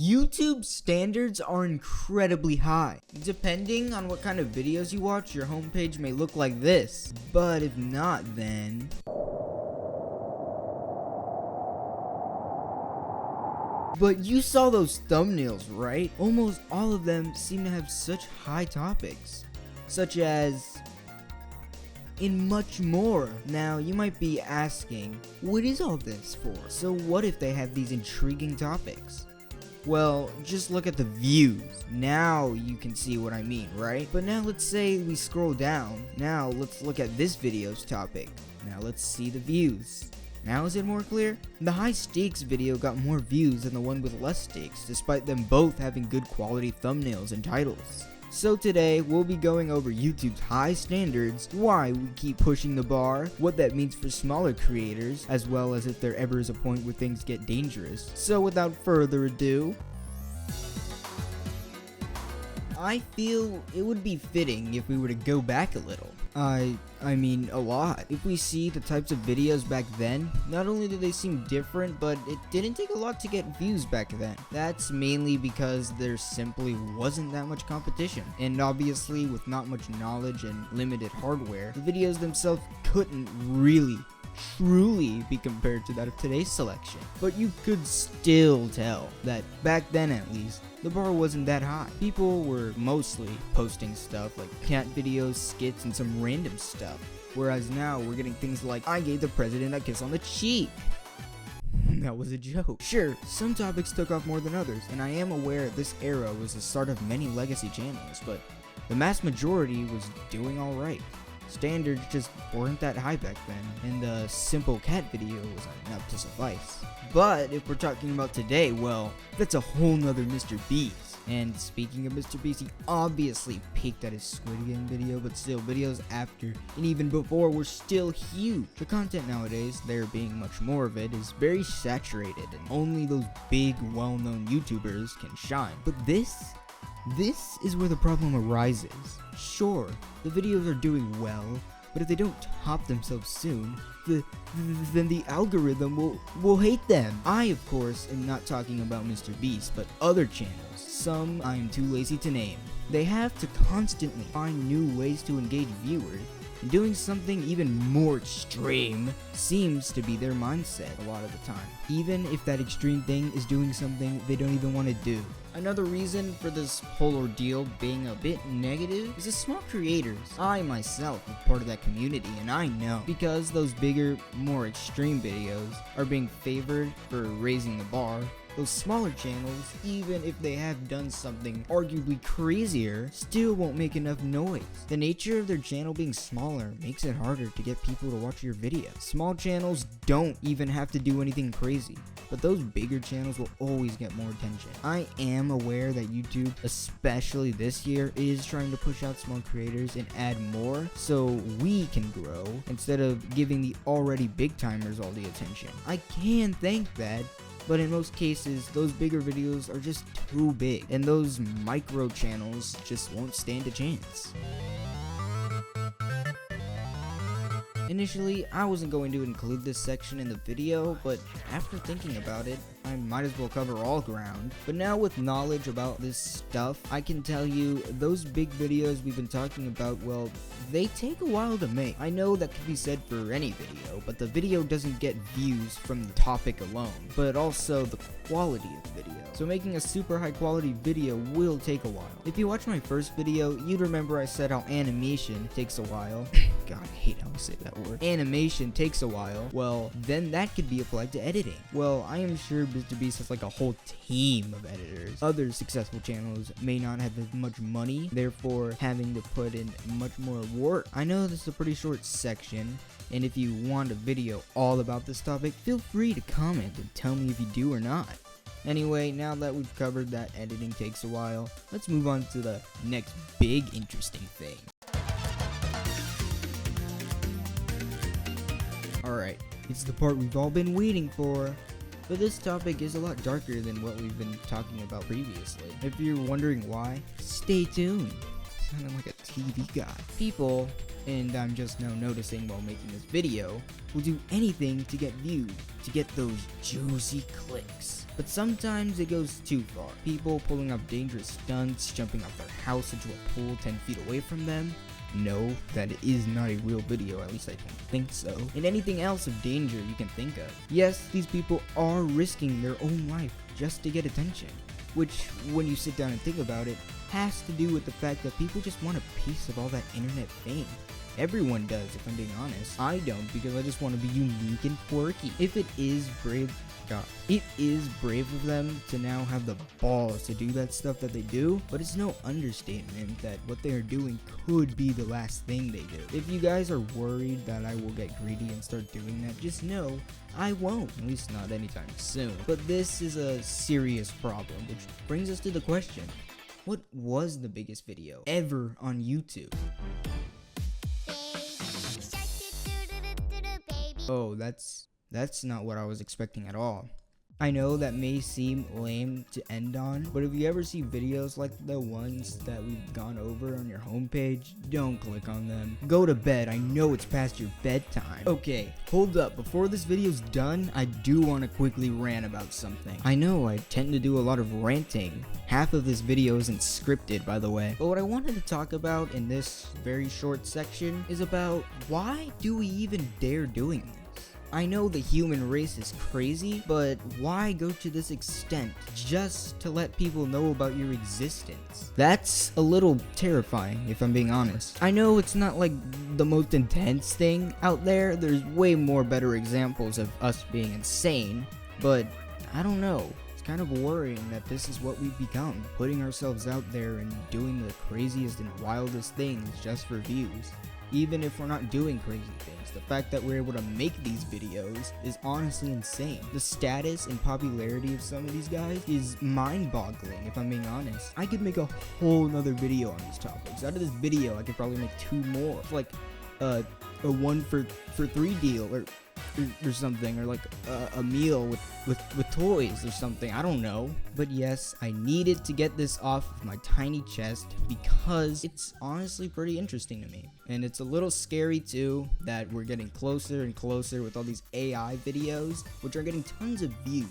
YouTube standards are incredibly high. Depending on what kind of videos you watch, your homepage may look like this. But if not, then... But you saw those thumbnails, right? Almost all of them seem to have such high topics, such as... and much more. Now, you might be asking, what is all this for? So what if they have these intriguing topics? Well, just look at the views. Now you can see what I mean, right? But now let's say we scroll down. Now let's look at this video's topic. Now let's see the views. Now is it more clear? The high stakes video got more views than the one with less stakes, despite them both having good quality thumbnails and titles. So today, we'll be going over YouTube's high standards, why we keep pushing the bar, what that means for smaller creators, as well as if there ever is a point where things get dangerous. So without further ado, I feel it would be fitting if we were to go back a little. I mean a lot. If we see the types of videos back then, not only did they seem different, but it didn't take a lot to get views back then. That's mainly because there simply wasn't that much competition. And obviously with not much knowledge and limited hardware, the videos themselves couldn't really truly be compared to that of today's selection. But you could still tell that back then at least, the bar wasn't that high. People were mostly posting stuff like cat videos, skits, and some random stuff. Whereas now we're getting things like, I gave the president a kiss on the cheek. That was a joke. Sure, some topics took off more than others, and I am aware this era was the start of many legacy channels, but the mass majority was doing alright. Standards just weren't that high back then, and the simple cat video was enough to suffice. But if we're talking about today, well, that's a whole nother Mr. Beast. And speaking of Mr. Beast, he obviously peaked at his Squid Game video, but still, videos after and even before were still huge. The content nowadays, there being much more of it, is very saturated, and only those big, well-known YouTubers can shine. But this is where the problem arises. Sure, the videos are doing well, but if they don't top themselves soon, then the algorithm will hate them. I, of course, am not talking about Mr. Beast, but other channels. Some I am too lazy to name. They have to constantly find new ways to engage viewers. Doing something even more extreme seems to be their mindset a lot of the time, even if that extreme thing is doing something they don't even want to do. Another reason for this whole ordeal being a bit negative is the small creators. I myself am part of that community, and I know because those bigger, more extreme videos are being favored for raising the bar, those smaller channels, even if they have done something arguably crazier, still won't make enough noise. The nature of their channel being smaller makes it harder to get people to watch your videos. Small channels don't even have to do anything crazy, but those bigger channels will always get more attention. I am aware that YouTube, especially this year, is trying to push out small creators and add more so we can grow instead of giving the already big timers all the attention. I can thank that, but in most cases, those bigger videos are just too big, and those micro channels just won't stand a chance. Initially, I wasn't going to include this section in the video, but after thinking about it, I might as well cover all ground. But now with knowledge about this stuff, I can tell you those big videos we've been talking about, well, they take a while to make. I know that could be said for any video, but the video doesn't get views from the topic alone, but also the quality of the video. So making a super high quality video will take a while. If you watch my first video, you'd remember I said how animation takes a while. God, I hate how I say that word. Animation takes a while. Well, then that could be applied to editing. Well, I am sure Mr. Beast has like a whole team of editors. Other successful channels may not have as much money, therefore having to put in much more work. I know this is a pretty short section, and if you want a video all about this topic, feel free to comment and tell me if you do or not. Anyway, now that we've covered that editing takes a while, let's move on to the next big interesting thing. Alright, it's the part we've all been waiting for, but this topic is a lot darker than what we've been talking about previously. If you're wondering why, stay tuned. Sounding like a TV guy. People, and I'm just now noticing while making this video, will do anything to get views, to get those juicy clicks. But sometimes it goes too far. People pulling off dangerous stunts, jumping off their house into a pool 10 feet away from them. No, that is not a real video, at least I don't think so. And anything else of danger you can think of. Yes, these people are risking their own life just to get attention. Which, when you sit down and think about it, has to do with the fact that people just want a piece of all that internet fame. Everyone does, if I'm being honest. I don't, because I just want to be unique and quirky. If it is brave, God, it is brave of them to now have the balls to do that stuff that they do, but it's no understatement that what they are doing could be the last thing they do. If you guys are worried that I will get greedy and start doing that, just know I won't, at least not anytime soon. But this is a serious problem, which brings us to the question, what was the biggest video ever on YouTube? Oh, that's not what I was expecting at all. I know that may seem lame to end on, but if you ever see videos like the ones that we've gone over on your homepage, don't click on them. Go to bed, I know it's past your bedtime. Okay, hold up, before this video's done, I do want to quickly rant about something. I know I tend to do a lot of ranting. Half of this video isn't scripted, by the way. But what I wanted to talk about in this very short section is about why do we even dare doing this? I know the human race is crazy, but why go to this extent just to let people know about your existence? That's a little terrifying, if I'm being honest. I know it's not like the most intense thing out there. There's way more better examples of us being insane, but I don't know. It's kind of worrying that this is what we've become, putting ourselves out there and doing the craziest and wildest things just for views. Even if we're not doing crazy things, the fact that we're able to make these videos is honestly insane. The status and popularity of some of these guys is mind-boggling, if I'm being honest. I could make a whole nother video on these topics. Out of this video, I could probably make 2 more. Like a 1 for 3 deal or something, or like a meal with toys or something, I don't know. But yes, I needed to get this off of my tiny chest because it's honestly pretty interesting to me. And it's a little scary too that we're getting closer and closer with all these AI videos, which are getting tons of views,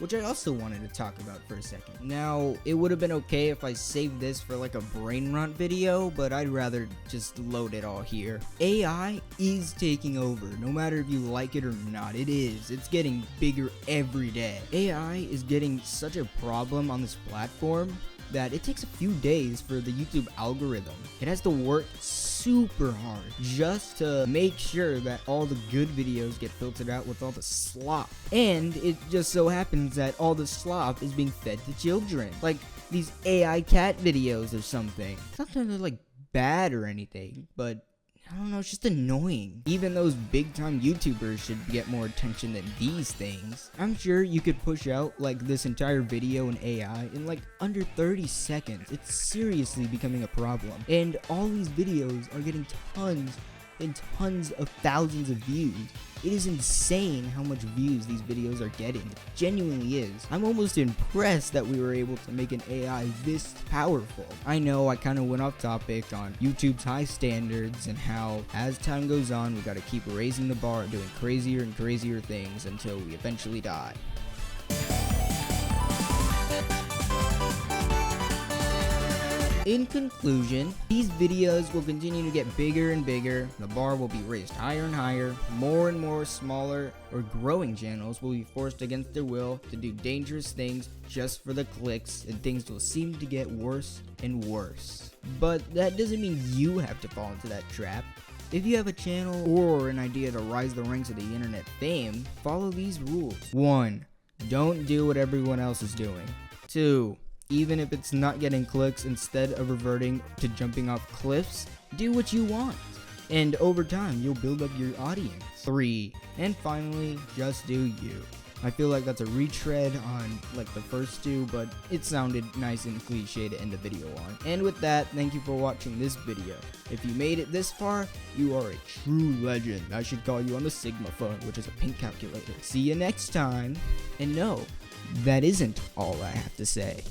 which I also wanted to talk about for a second. Now, it would have been okay if I saved this for like a brain rot video, but I'd rather just load it all here. AI is taking over, no matter if you like it or not, it is. It's getting bigger every day. AI is getting such a problem on this platform that it takes a few days for the YouTube algorithm. It has to work super hard just to make sure that all the good videos get filtered out with all the slop. And it just so happens that all the slop is being fed to children. Like these AI cat videos or something. Sometimes they're like bad or anything, but I don't know, it's just annoying. Even those big time YouTubers should get more attention than these things. I'm sure you could push out like this entire video in AI in like under 30 seconds. It's seriously becoming a problem. And all these videos are getting tons and tons of thousands of views. It is insane how much views these videos are getting. It genuinely is. I'm almost impressed that we were able to make an AI this powerful. I know I kind of went off topic on YouTube's high standards and how as time goes on we gotta keep raising the bar, doing crazier and crazier things until we eventually die. In conclusion, these videos will continue to get bigger and bigger, the bar will be raised higher and higher, more and more smaller or growing channels will be forced against their will to do dangerous things just for the clicks, and things will seem to get worse and worse. But that doesn't mean you have to fall into that trap. If you have a channel or an idea to rise the ranks of the internet fame, follow these rules. 1. Don't do what everyone else is doing. 2. Even if it's not getting clicks, instead of reverting to jumping off cliffs, do what you want. And over time, you'll build up your audience. 3. And finally, just do you. I feel like that's a retread on like the first 2, but it sounded nice and cliche to end the video on. And with that, thank you for watching this video. If you made it this far, you are a true legend. I should call you on the Sigma phone, which is a pink calculator. See you next time. And no, that isn't all I have to say.